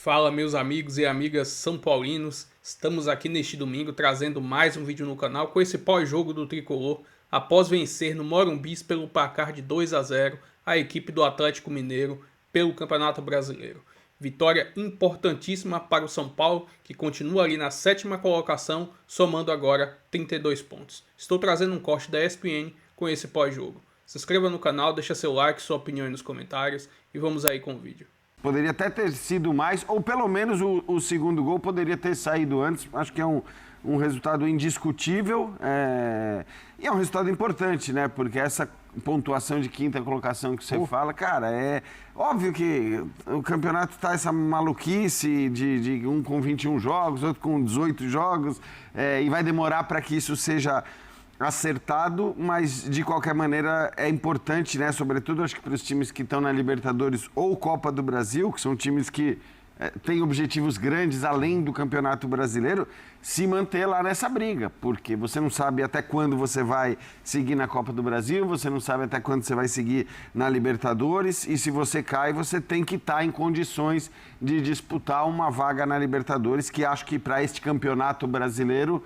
Fala, meus amigos e amigas são paulinos, estamos aqui neste domingo trazendo mais um vídeo no canal com esse pós-jogo do Tricolor após vencer no Morumbi pelo placar de 2-0 a equipe do Atlético Mineiro pelo Campeonato Brasileiro. Vitória importantíssima para o São Paulo, que continua ali na 7ª colocação, somando agora 32 pontos. Estou trazendo um corte da ESPN com esse pós-jogo. Se inscreva no canal, deixa seu like, sua opinião aí nos comentários e vamos aí com o vídeo. Poderia até ter sido mais, ou pelo menos o segundo gol poderia ter saído antes. Acho que é um resultado indiscutível e é um resultado importante, né? Porque essa pontuação de 5ª colocação que você fala, cara, é óbvio que o campeonato tá essa maluquice de um com 21 jogos, outro com 18 jogos, e vai demorar para que isso seja acertado, mas de qualquer maneira é importante, né? Sobretudo acho que para os times que estão na Libertadores ou Copa do Brasil, que são times que têm objetivos grandes além do Campeonato Brasileiro, se manter lá nessa briga, porque você não sabe até quando você vai seguir na Copa do Brasil, você não sabe até quando você vai seguir na Libertadores, e se você cai, você tem que estar em condições de disputar uma vaga na Libertadores, que acho que para este Campeonato Brasileiro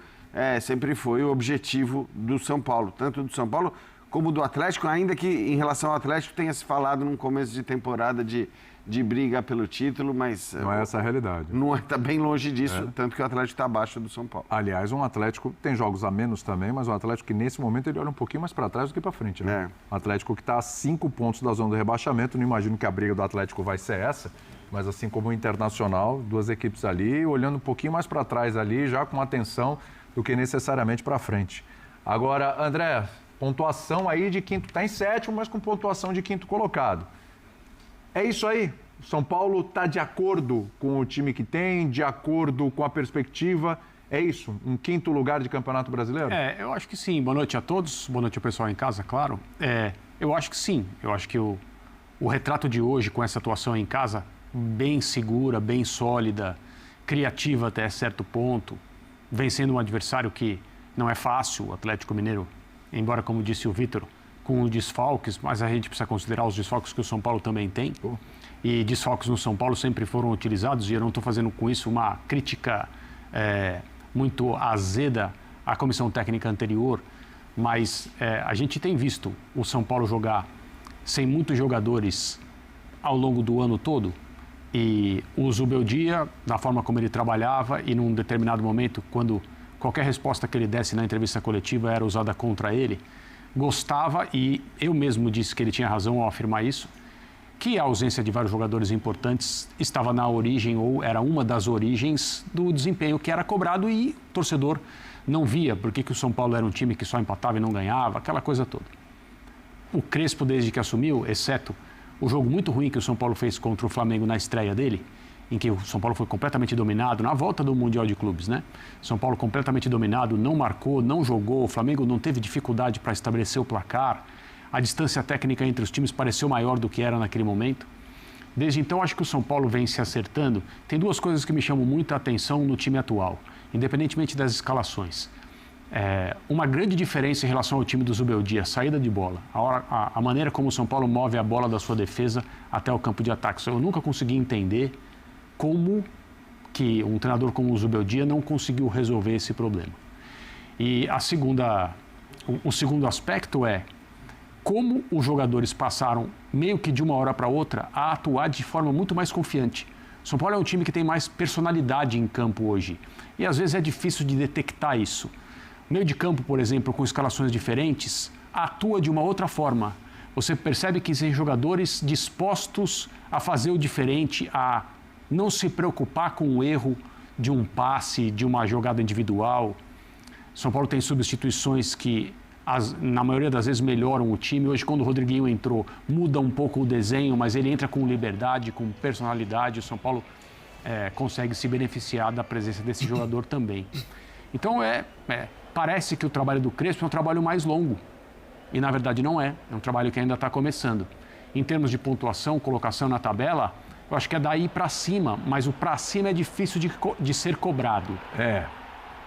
sempre foi o objetivo do São Paulo, tanto do São Paulo como do Atlético, ainda que em relação ao Atlético tenha se falado no começo de temporada de briga pelo título, mas não é essa a realidade. Não está bem longe disso, tanto que o Atlético está abaixo do São Paulo. Aliás, um Atlético tem jogos a menos também, mas um Atlético que nesse momento ele olha um pouquinho mais para trás do que para frente, né? Atlético que está a 5 pontos da zona do rebaixamento, não imagino que a briga do Atlético vai ser essa, mas assim como o Internacional, duas equipes ali, olhando um pouquinho mais para trás ali, já com atenção do que necessariamente para frente. Agora, André, pontuação aí de quinto, está em 7º, mas com pontuação de 5º colocado. É isso aí? O São Paulo está de acordo com o time que tem, de acordo com a perspectiva? É isso? Um 5º lugar de Campeonato Brasileiro? Eu acho que sim. Boa noite a todos, boa noite ao pessoal em casa, claro. Eu acho que sim. Eu acho que o retrato de hoje, com essa atuação em casa, bem segura, bem sólida, criativa até certo ponto, vencendo um adversário que não é fácil, o Atlético Mineiro, embora, como disse o Vitor, com desfalques, mas a gente precisa considerar os desfalques que o São Paulo também tem. E desfalques no São Paulo sempre foram utilizados, e eu não estou fazendo com isso uma crítica muito azeda à comissão técnica anterior, mas a gente tem visto o São Paulo jogar sem muitos jogadores ao longo do ano todo. E o Zubeldia, da forma como ele trabalhava, e num determinado momento, quando qualquer resposta que ele desse na entrevista coletiva era usada contra ele, gostava, e eu mesmo disse que ele tinha razão ao afirmar isso, que a ausência de vários jogadores importantes estava na origem, ou era uma das origens do desempenho que era cobrado, e o torcedor não via porque que o São Paulo era um time que só empatava e não ganhava, aquela coisa toda. O Crespo, desde que assumiu, exceto o jogo muito ruim que o São Paulo fez contra o Flamengo na estreia dele, em que o São Paulo foi completamente dominado, na volta do Mundial de Clubes, né? São Paulo completamente dominado, não marcou, não jogou, o Flamengo não teve dificuldade para estabelecer o placar, a distância técnica entre os times pareceu maior do que era naquele momento. Desde então, acho que o São Paulo vem se acertando. Tem duas coisas que me chamam muita atenção no time atual, independentemente das escalações. Uma grande diferença em relação ao time do Zubeldia, saída de bola, a maneira como o São Paulo move a bola da sua defesa até o campo de ataque. Eu nunca consegui entender como que um treinador como o Zubeldia não conseguiu resolver esse problema. E o segundo aspecto é como os jogadores passaram, meio que de uma hora para outra, a atuar de forma muito mais confiante. O São Paulo é um time que tem mais personalidade em campo hoje, e às vezes é difícil de detectar isso. O meio de campo, por exemplo, com escalações diferentes, atua de uma outra forma. Você percebe que existem jogadores dispostos a fazer o diferente, a não se preocupar com o erro de um passe, de uma jogada individual. São Paulo tem substituições que, na maioria das vezes, melhoram o time. Hoje, quando o Rodriguinho entrou, muda um pouco o desenho, mas ele entra com liberdade, com personalidade. O São Paulo consegue se beneficiar da presença desse jogador também. Então, parece que o trabalho do Crespo é um trabalho mais longo. E, na verdade, não é. É um trabalho que ainda está começando. Em termos de pontuação, colocação na tabela, eu acho que é daí para cima. Mas o para cima é difícil de ser cobrado.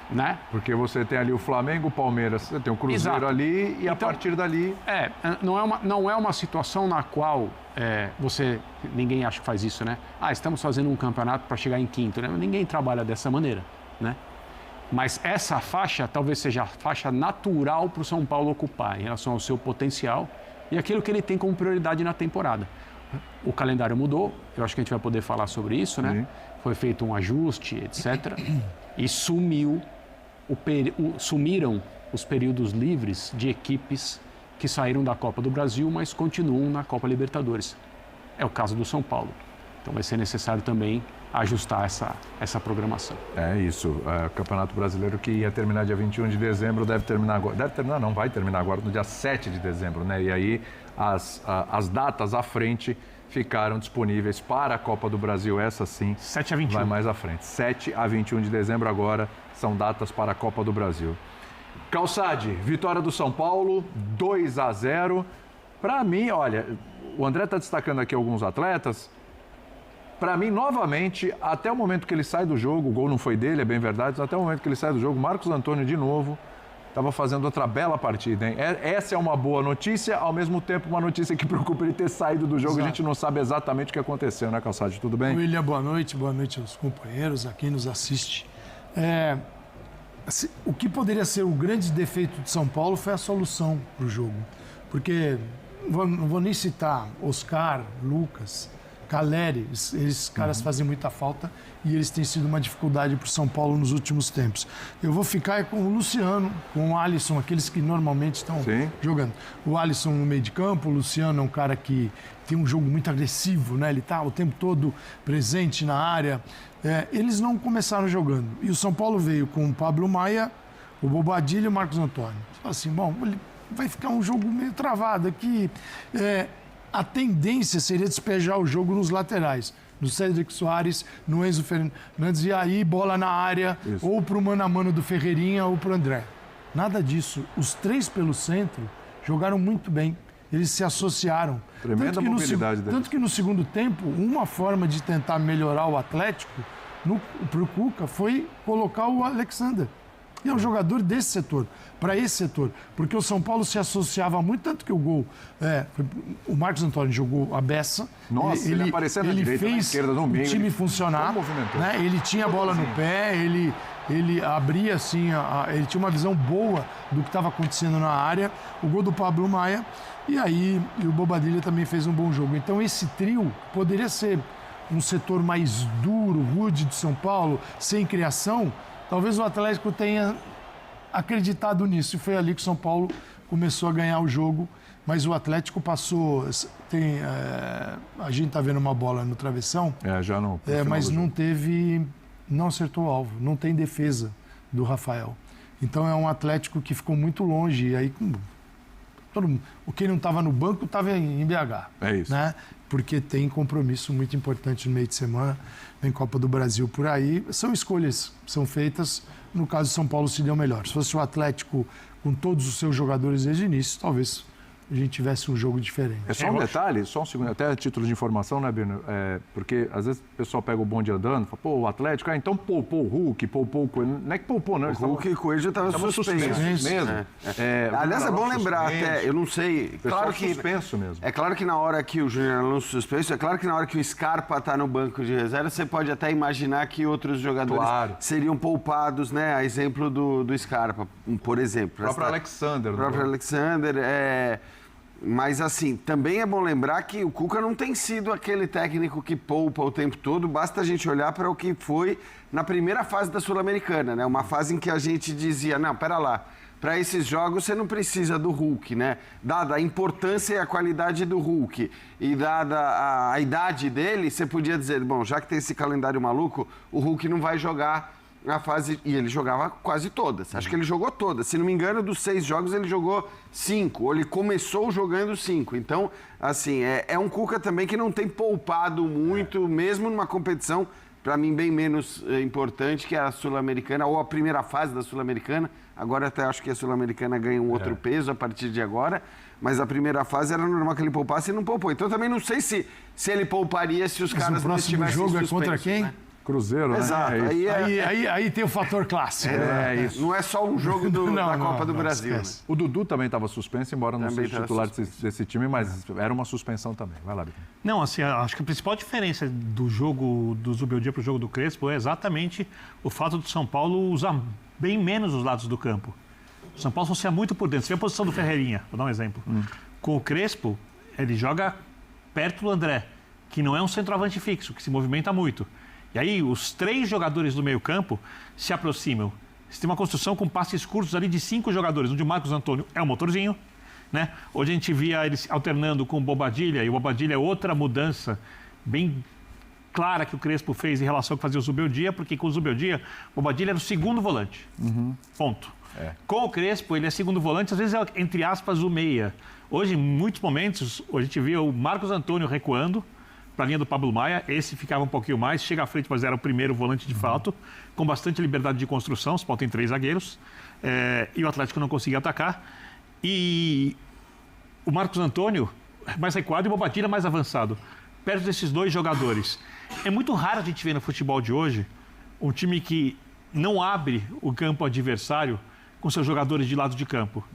né? Porque você tem ali o Flamengo, o Palmeiras, você tem o Cruzeiro Exato. ali e Então, a partir dali... Não é uma situação na qual ninguém acha que faz isso, né? Estamos fazendo um campeonato para chegar em quinto, né? Ninguém trabalha dessa maneira, né? Mas essa faixa talvez seja a faixa natural para o São Paulo ocupar em relação ao seu potencial e aquilo que ele tem como prioridade na temporada. O calendário mudou, eu acho que a gente vai poder falar sobre isso, né? Foi feito um ajuste, etc. E sumiram os períodos livres de equipes que saíram da Copa do Brasil, mas continuam na Copa Libertadores. É o caso do São Paulo. Então vai ser necessário também ajustar essa programação. É isso. O Campeonato Brasileiro que ia terminar dia 21 de dezembro deve terminar agora. Vai terminar agora no dia 7 de dezembro, né? E aí as datas à frente ficaram disponíveis para a Copa do Brasil, essa sim. 7 a 21. Vai mais à frente. 7 a 21 de dezembro agora são datas para a Copa do Brasil. Calçade, vitória do São Paulo, 2-0. Para mim, olha, o André está destacando aqui alguns atletas. Para mim, novamente, até o momento que ele sai do jogo, o gol não foi dele, é bem verdade, mas até o momento que ele sai do jogo, Marcos Antônio, de novo, estava fazendo outra bela partida, hein? Essa é uma boa notícia, ao mesmo tempo uma notícia que preocupa ele ter saído do jogo. Exato. A gente não sabe exatamente o que aconteceu, né, Calçade? Tudo bem? William, boa noite aos companheiros, a quem nos assiste. O que poderia ser o grande defeito de São Paulo foi a solução para o jogo. Porque, não vou nem citar Oscar, Lucas, Caleri, esses caras fazem muita falta e eles têm sido uma dificuldade para o São Paulo nos últimos tempos. Eu vou ficar com o Luciano, com o Alisson, aqueles que normalmente estão jogando. O Alisson no meio de campo, o Luciano é um cara que tem um jogo muito agressivo, né? Ele está o tempo todo presente na área. Eles não começaram jogando. E o São Paulo veio com o Pablo Maia, o Bobadilla e o Marcos Antônio. Assim, bom, vai ficar um jogo meio travado aqui. A tendência seria despejar o jogo nos laterais, no Cédric Soares, no Enzo Fernandes, e aí bola na área, ou para o mano a mano do Ferreirinha ou para o André. Nada disso. Os três pelo centro jogaram muito bem. Eles se associaram. Tremenda mobilidade deles. Tanto que no segundo tempo, uma forma de tentar melhorar o Atlético para o Cuca foi colocar o Alexander. E é um jogador desse setor, para esse setor. Porque o São Paulo se associava muito, tanto que o gol... o Marcos Antônio jogou a beça. Nossa, ele apareceu na direita, na esquerda, no meio. O time funcionar. Né? Ele tinha a bola no pé, ele abria assim, ele tinha uma visão boa do que estava acontecendo na área. O gol do Pablo Maia. E aí o Bobadilla também fez um bom jogo. Então esse trio poderia ser um setor mais duro, rude de São Paulo, sem criação. Talvez o Atlético tenha acreditado nisso e foi ali que o São Paulo começou a ganhar o jogo, mas o Atlético passou... a gente está vendo uma bola no travessão, já não, mas não acertou o alvo, não tem defesa do Rafael. Então é um Atlético que ficou muito longe e aí quem não estava no banco estava em BH. É isso. Né? Porque tem compromisso muito importante no meio de semana, vem Copa do Brasil por aí. São escolhas que são feitas. No caso, São Paulo se deu melhor. Se fosse o Atlético com todos os seus jogadores desde o início, talvez a gente tivesse um jogo diferente. É só um detalhe, só um segundo, até a título de informação, né, Birno? Porque às vezes o pessoal pega o bonde andando e fala, pô, o Atlético, então poupou o Hulk, poupou o Coelho. Não é que poupou, não. O Hulk e o Coelho já estavam suspensos mesmo. Aliás, é bom lembrar até, eu não sei, claro que... suspenso mesmo. É claro que na hora que o Júnior Alonso suspenso, é claro que na hora que o Scarpa está no banco de reserva, você pode até imaginar que outros jogadores seriam poupados, né? A exemplo do Scarpa, por exemplo. O próprio Alexander. O próprio Alexander, Mas, assim, também é bom lembrar que o Cuca não tem sido aquele técnico que poupa o tempo todo. Basta a gente olhar para o que foi na primeira fase da Sul-Americana, né? Uma fase em que a gente dizia, não, pera lá, para esses jogos você não precisa do Hulk, né? Dada a importância e a qualidade do Hulk e dada a idade dele, você podia dizer, bom, já que tem esse calendário maluco, o Hulk não vai jogar na fase... E ele jogava quase todas. Acho que ele jogou todas. Se não me engano, dos 6 jogos, ele jogou 5. Ou ele começou jogando 5. Então, assim, é um Cuca também que não tem poupado muito, mesmo numa competição, para mim, bem menos importante que a Sul-Americana, ou a primeira fase da Sul-Americana. Agora até acho que a Sul-Americana ganha um outro peso a partir de agora. Mas a primeira fase era normal que ele poupasse e não poupou. Então, também não sei se ele pouparia se os caras não estivessem suspensos. O próximo jogo é contra quem? Né? Cruzeiro, né? Exato. Aí tem o fator clássico. Isso. Não é só um jogo da Copa do Brasil. Né? O Dudu também estava suspenso, embora não seja titular desse time, mas era uma suspensão também. Vai lá, Vitor. Não, assim, acho que a principal diferença do jogo do Zubeldia para o jogo do Crespo é exatamente o fato do São Paulo usar bem menos os lados do campo. O São Paulo funciona muito por dentro. Você vê a posição do Ferreirinha, vou dar um exemplo. Com o Crespo, ele joga perto do André, que não é um centroavante fixo, que se movimenta muito. E aí, os 3 jogadores do meio-campo se aproximam. Você tem uma construção com passes curtos ali de 5 jogadores, onde o Marcos Antônio é um motorzinho, né? Hoje a gente via eles alternando com o Bobadilha, e o Bobadilha é outra mudança bem clara que o Crespo fez em relação ao que fazia o Zubeldia, porque com o Zubeldia, o Bobadilha era o segundo volante. Ponto. Com o Crespo, ele é segundo volante, às vezes é, entre aspas, o meia. Hoje, em muitos momentos, a gente via o Marcos Antônio recuando para a linha do Pablo Maia, esse ficava um pouquinho mais, chega à frente, mas era o primeiro volante de fato, com bastante liberdade de construção, São Paulo tem 3 zagueiros, e o Atlético não conseguia atacar. E o Marcos Antônio mais recuado e o Bobadilha mais avançado, perto desses 2 jogadores. É muito raro a gente ver no futebol de hoje um time que não abre o campo adversário com seus jogadores de lado de campo.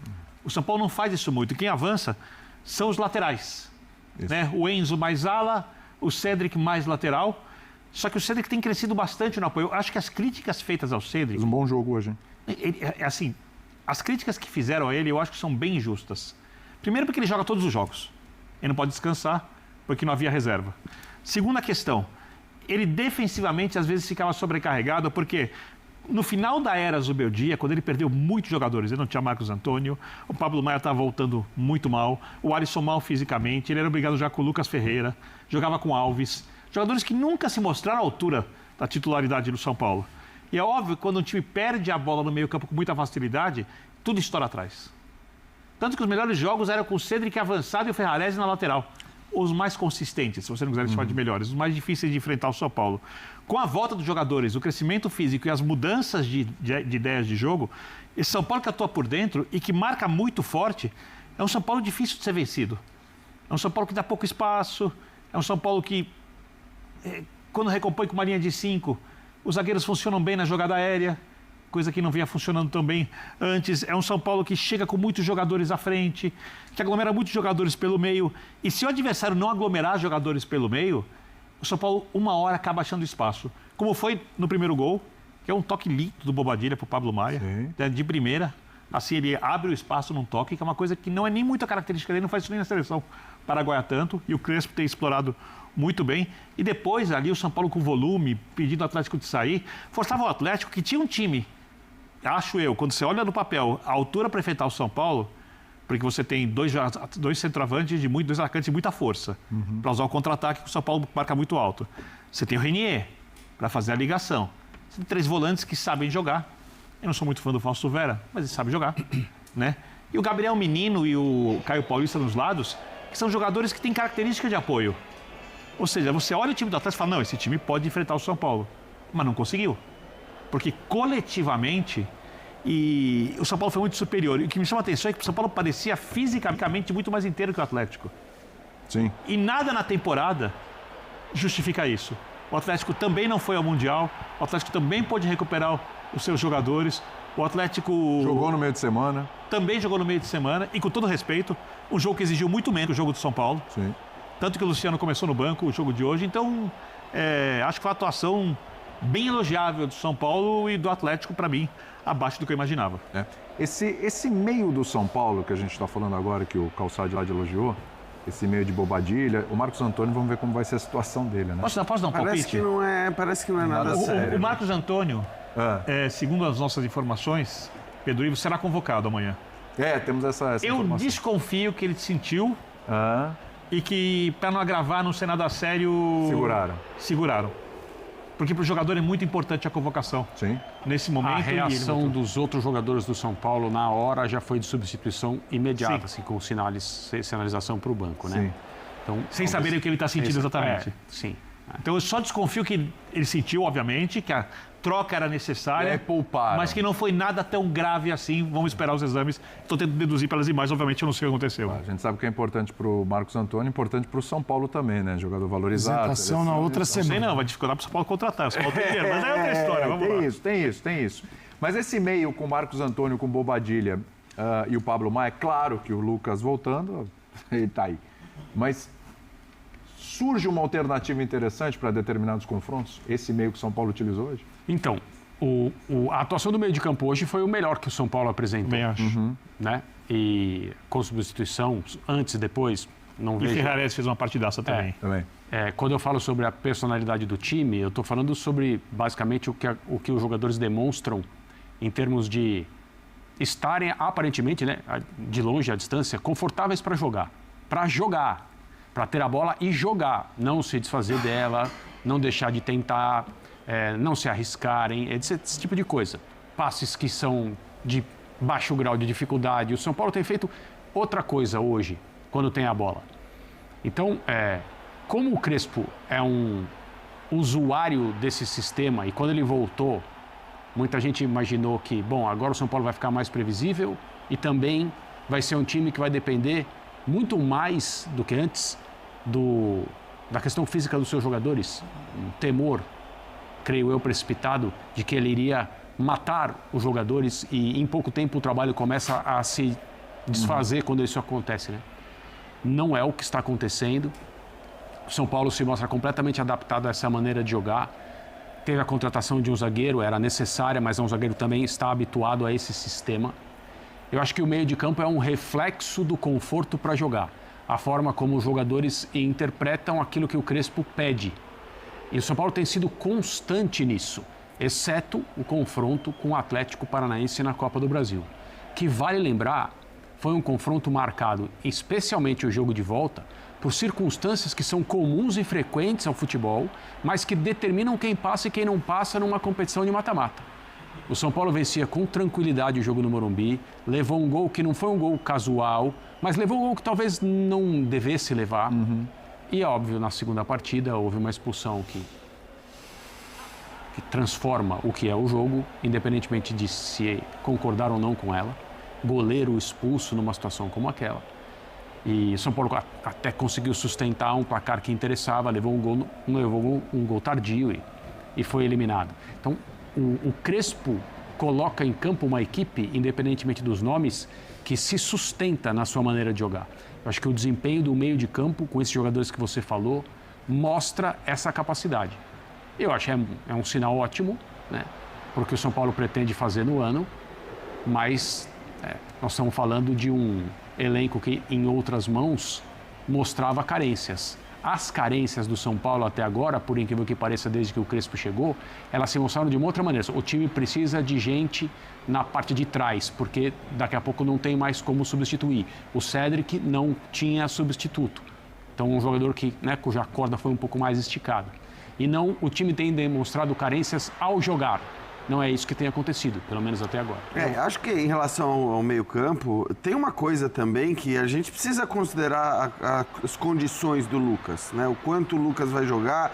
O São Paulo não faz isso muito. E quem avança são os laterais. Né? O Enzo mais ala, o Cédric mais lateral. Só que o Cédric tem crescido bastante no apoio. Eu acho que as críticas feitas ao Cédric... Fez um bom jogo hoje, hein? Assim, as críticas que fizeram a ele, eu acho que são bem injustas. Primeiro porque ele joga todos os jogos. Ele não pode descansar porque não havia reserva. Segunda questão, ele defensivamente às vezes ficava sobrecarregado porque... No final da era Zubeldia, quando ele perdeu muitos jogadores, ele não tinha Marcos Antônio, o Pablo Maia estava voltando muito mal, o Alisson mal fisicamente, ele era obrigado a jogar com o Lucas Ferreira, jogava com Alves, jogadores que nunca se mostraram à altura da titularidade do São Paulo. E é óbvio que quando um time perde a bola no meio campo com muita facilidade, tudo estoura atrás. Tanto que os melhores jogos eram com o Cédric avançado e o Ferrarese na lateral. Os mais consistentes, se você não quiser chamar de melhores, os mais difíceis de enfrentar o São Paulo. Com a volta dos jogadores, o crescimento físico e as mudanças de ideias de jogo, esse São Paulo que atua por dentro e que marca muito forte, é um São Paulo difícil de ser vencido. É um São Paulo que dá pouco espaço, é um São Paulo que, quando recompõe com uma linha de 5, os zagueiros funcionam bem na jogada aérea, coisa que não vinha funcionando tão bem antes. É um São Paulo que chega com muitos jogadores à frente, que aglomera muitos jogadores pelo meio. E se o adversário não aglomerar jogadores pelo meio, o São Paulo, uma hora, acaba achando espaço. Como foi no primeiro gol, que é um toque lindo do Bobadilha para o Pablo Maia, de primeira. Assim, ele abre o espaço num toque, que é uma coisa que não é nem muita característica dele, não faz isso nem na seleção paraguaia tanto. E o Crespo tem explorado muito bem. E depois, ali, o São Paulo com volume, pedindo ao Atlético de sair, forçava o Atlético, que tinha um time... Acho eu, quando você olha no papel a altura para enfrentar o São Paulo, porque você tem dois centroavantes, dois atacantes de muita força, para usar o contra-ataque, que o São Paulo marca muito alto. Você tem o Renier para fazer a ligação. Você tem 3 volantes que sabem jogar. Eu não sou muito fã do Fausto Vera, mas eles sabem jogar. Né? E o Gabriel Menino e o Caio Paulista nos lados, que são jogadores que têm característica de apoio. Ou seja, você olha o time do Atlético e fala, não, esse time pode enfrentar o São Paulo. Mas não conseguiu. Porque coletivamente, o São Paulo foi muito superior. E o que me chama a atenção é que o São Paulo parecia fisicamente muito mais inteiro que o Atlético. Sim. E nada na temporada justifica isso. O Atlético também não foi ao Mundial, o Atlético também pôde recuperar os seus jogadores. O Atlético... Jogou no meio de semana. Também jogou no meio de semana. E com todo respeito, um jogo que exigiu muito menos o jogo do São Paulo. Sim. Tanto que o Luciano começou no banco o jogo de hoje. Então, acho que foi uma atuação bem elogiável do São Paulo e do Atlético, para mim, abaixo do que eu imaginava. Esse meio do São Paulo que a gente está falando agora, que o Calçade lá elogiou, esse meio de Bobadilha, o Marcos Antônio, vamos ver como vai ser a situação dele, né? Posso dar um palpite? Parece que não é nada sério. O Marcos Antônio, segundo as nossas informações, Pedro Ivo será convocado amanhã. Temos essa Eu informação. desconfio que ele sentiu e que, para não agravar, não ser nada sério... Seguraram. Porque para o jogador é muito importante a convocação. Sim. Nesse momento... A reação dos outros jogadores do São Paulo na hora já foi de substituição imediata, assim, com sinalização para o banco, né? Sim. Então, sem saberem o que ele está sentindo exatamente. Sim. Então eu só desconfio que ele sentiu, obviamente, que a troca era necessária, mas que não foi nada tão grave assim. Vamos esperar os exames. Estou tentando deduzir pelas imagens, obviamente eu não sei o que aconteceu. A gente sabe que é importante para o Marcos Antônio, importante para o São Paulo também, né? Jogador valorizado. Apresentação na outra semana. Não sei não, vai dificultar para o São Paulo contratar. O São Paulo tem dinheiro, mas é outra história, vamos lá. Tem isso. Mas esse meio com o Marcos Antônio, com o Bobadilha e o Pablo Maia, claro que o Lucas voltando, ele está aí. Mas surge uma alternativa interessante para determinados confrontos? Esse meio que o São Paulo utilizou hoje? Então, a atuação do meio de campo hoje foi o melhor que o São Paulo apresentou. Bem acho. Né? E com substituição, antes e depois, não vejo... E o Ferrares fez uma partidaça também. Quando eu falo sobre a personalidade do time, eu estou falando sobre, basicamente, o que os jogadores demonstram em termos de estarem, aparentemente, né, de longe, à distância, confortáveis para jogar. Para ter a bola e jogar. Não se desfazer dela, não deixar de tentar... não se arriscarem, esse tipo de coisa. Passes que são de baixo grau de dificuldade. O São Paulo tem feito outra coisa hoje, quando tem a bola. Então, como o Crespo é um usuário desse sistema, e quando ele voltou, muita gente imaginou que, bom, agora o São Paulo vai ficar mais previsível e também vai ser um time que vai depender muito mais do que antes da questão física dos seus jogadores. Um temor, creio eu, precipitado, de que ele iria matar os jogadores e em pouco tempo o trabalho começa a se desfazer quando isso acontece, né? Não é o que está acontecendo. O São Paulo se mostra completamente adaptado a essa maneira de jogar. Teve a contratação de um zagueiro, era necessária, mas um zagueiro também está habituado a esse sistema. Eu acho que o meio de campo é um reflexo do conforto para jogar. A forma como os jogadores interpretam aquilo que o Crespo pede. E o São Paulo tem sido constante nisso, exceto o confronto com o Atlético Paranaense na Copa do Brasil, que, vale lembrar, foi um confronto marcado, especialmente o jogo de volta, por circunstâncias que são comuns e frequentes ao futebol, mas que determinam quem passa e quem não passa numa competição de mata-mata. O São Paulo vencia com tranquilidade o jogo no Morumbi, levou um gol que não foi um gol casual, mas levou um gol que talvez não devesse levar. E, óbvio, na segunda partida houve uma expulsão que transforma o que é o jogo, independentemente de se concordar ou não com ela. Goleiro expulso numa situação como aquela. E o São Paulo até conseguiu sustentar um placar que interessava, levou um gol tardio e foi eliminado. Então, o Crespo coloca em campo uma equipe, independentemente dos nomes, que se sustenta na sua maneira de jogar. Eu acho que o desempenho do meio de campo, com esses jogadores que você falou, mostra essa capacidade. Eu acho que é um sinal ótimo, né, porque o São Paulo pretende fazer no ano, mas nós estamos falando de um elenco que, em outras mãos, mostrava carências. As carências do São Paulo até agora, por incrível que pareça, desde que o Crespo chegou, elas se mostraram de uma outra maneira. O time precisa de gente na parte de trás, porque daqui a pouco não tem mais como substituir. O Cédric não tinha substituto. Então, um jogador cuja corda foi um pouco mais esticada. E não, o time tem demonstrado carências ao jogar. Não é isso que tem acontecido, pelo menos até agora. Acho que em relação ao meio-campo, tem uma coisa também que a gente precisa considerar as condições do Lucas, né? O quanto o Lucas vai jogar,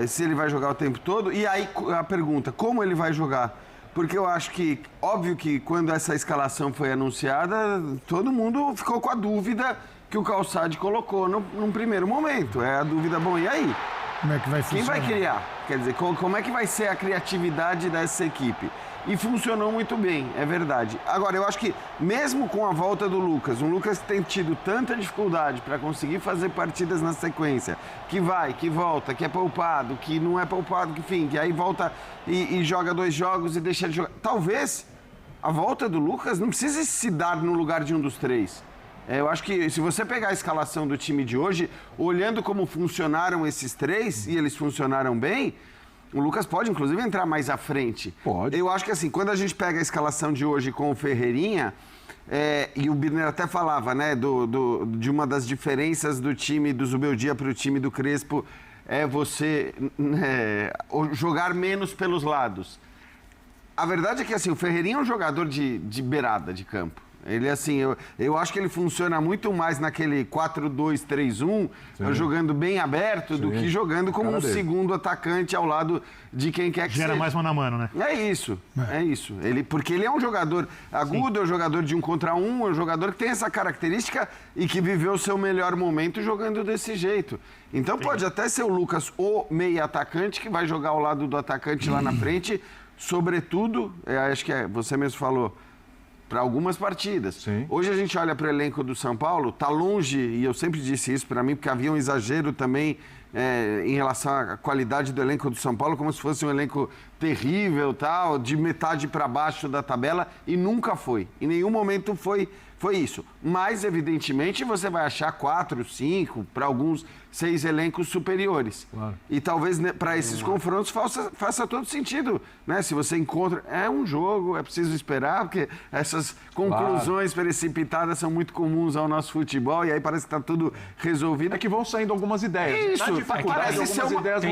se ele vai jogar o tempo todo. E aí a pergunta, como ele vai jogar? Porque eu acho que, óbvio que quando essa escalação foi anunciada, todo mundo ficou com a dúvida que o Calçade colocou num primeiro momento. É a dúvida, bom, e aí? Como é que vai funcionar? Quem vai criar? Quer dizer, como é que vai ser a criatividade dessa equipe? E funcionou muito bem, é verdade. Agora, eu acho que mesmo com a volta do Lucas, um Lucas que tem tido tanta dificuldade para conseguir fazer partidas na sequência, que vai, que volta, que é poupado, que não é poupado, que enfim, que aí volta e joga 2 jogos e deixa de jogar. Talvez a volta do Lucas não precise se dar no lugar de um dos 3. Eu acho que se você pegar a escalação do time de hoje, olhando como funcionaram esses 3, e eles funcionaram bem, o Lucas pode, inclusive, entrar mais à frente. Pode. Eu acho que, assim, quando a gente pega a escalação de hoje com o Ferreirinha, e o Birner até falava, né, de uma das diferenças do time do Zubeldia para o time do Crespo, é você jogar menos pelos lados. A verdade é que, assim, o Ferreirinha é um jogador de beirada de campo. Ele, assim, eu acho que ele funciona muito mais naquele 4-2-3-1, jogando bem aberto, do que jogando como um segundo atacante ao lado de quem quer que seja. Gera mais mano a mano, né? É isso. Porque ele é um jogador agudo, é um jogador de 1 contra 1, é um jogador que tem essa característica e que viveu o seu melhor momento jogando desse jeito. Então pode até ser o Lucas, o meio atacante, que vai jogar ao lado do atacante lá na frente, sobretudo, acho que você mesmo falou, para algumas partidas. Sim. Hoje a gente olha para o elenco do São Paulo, tá longe, e eu sempre disse isso para mim, porque havia um exagero também em relação à qualidade do elenco do São Paulo, como se fosse um elenco terrível, tal, de metade para baixo da tabela, e nunca foi. Em nenhum momento foi isso. Mas, evidentemente, você vai achar 4, 5, para alguns 6 elencos superiores. Claro. E talvez para esses confrontos faça todo sentido, né? Se você encontra... É um jogo, é preciso esperar, porque essas conclusões precipitadas são muito comuns ao nosso futebol, e aí parece que está tudo resolvido. É que vão saindo algumas ideias. Isso, parece ser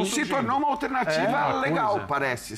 se tornou uma alternativa legal, parece.